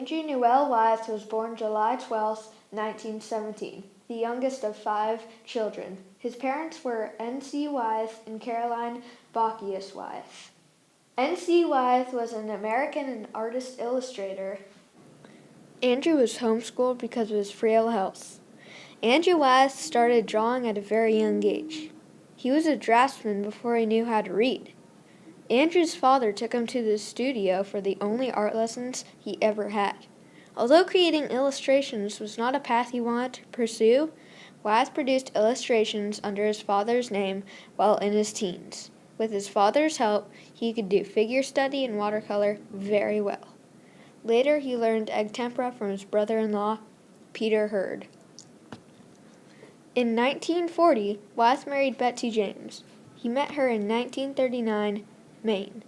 Andrew Newell Wyeth was born July 12, 1917, the youngest of 5 children. His parents were N.C. Wyeth and Caroline Bockius Wyeth. N.C. Wyeth was an American and artist-illustrator. Andrew was homeschooled because of his frail health. Andrew Wyeth started drawing at a very young age. He was a draftsman before he knew how to read. Andrew's father took him to the studio for the only art lessons he ever had. Although creating illustrations was not a path he wanted to pursue, Wyeth produced illustrations under his father's name while in his teens. With his father's help, he could do figure study and watercolor very well. Later, he learned egg tempera from his brother-in-law, Peter Hurd. In 1940, Wyeth married Betsy James. He met her in 1939, Maine.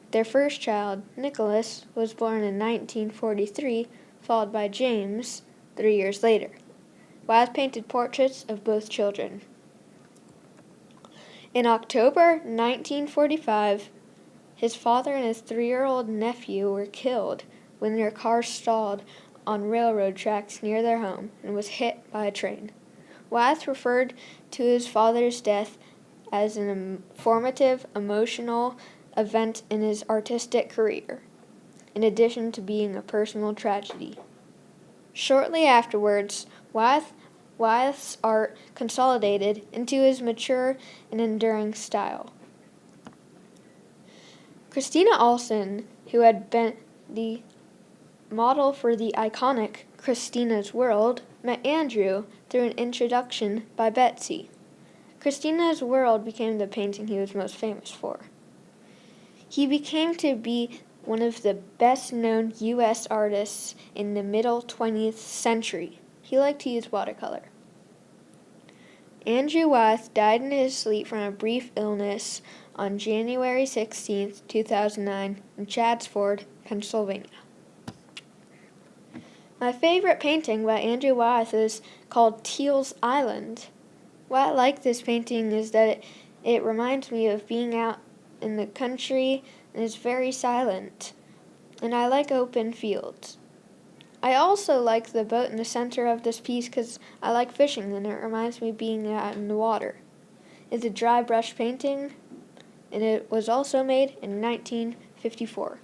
Their first child, Nicholas, was born in 1943, followed by James 3 years later. Wyeth painted portraits of both children. In October 1945, his father and his 3-year-old nephew were killed when their car stalled on railroad tracks near their home and was hit by a train. Wyeth referred to his father's death as an formative, emotional event in his artistic career, in addition to being a personal tragedy. Shortly afterwards, Wyeth's art consolidated into his mature and enduring style. Christina Olson, who had been the model for the iconic Christina's World, met Andrew through an introduction by Betsy. Christina's World became the painting he was most famous for. He became to be one of the best-known U.S. artists in the middle 20th century. He liked to use watercolor. Andrew Wyeth died in his sleep from a brief illness on January 16, 2009, in Chadsford, Pennsylvania. My favorite painting by Andrew Wyeth is called Teal's Island. Why I like this painting is that it reminds me of being out in the country and is very silent, and I like open fields. I also like the boat in the center of this piece because I like fishing and it reminds me of being out in the water. It's a dry brush painting, and it was also made in 1954.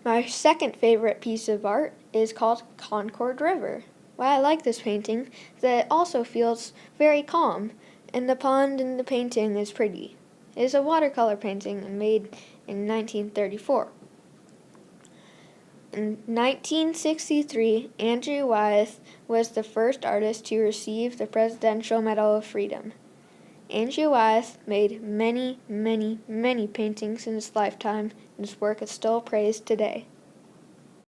My second favorite piece of art is called Concord River. Why I like this painting is that it also feels very calm, and the pond in the painting is pretty. It is a watercolor painting and made in 1934. In 1963, Andrew Wyeth was the first artist to receive the Presidential Medal of Freedom. Andrew Wyeth made many, many, many paintings in his lifetime, and his work is still praised today.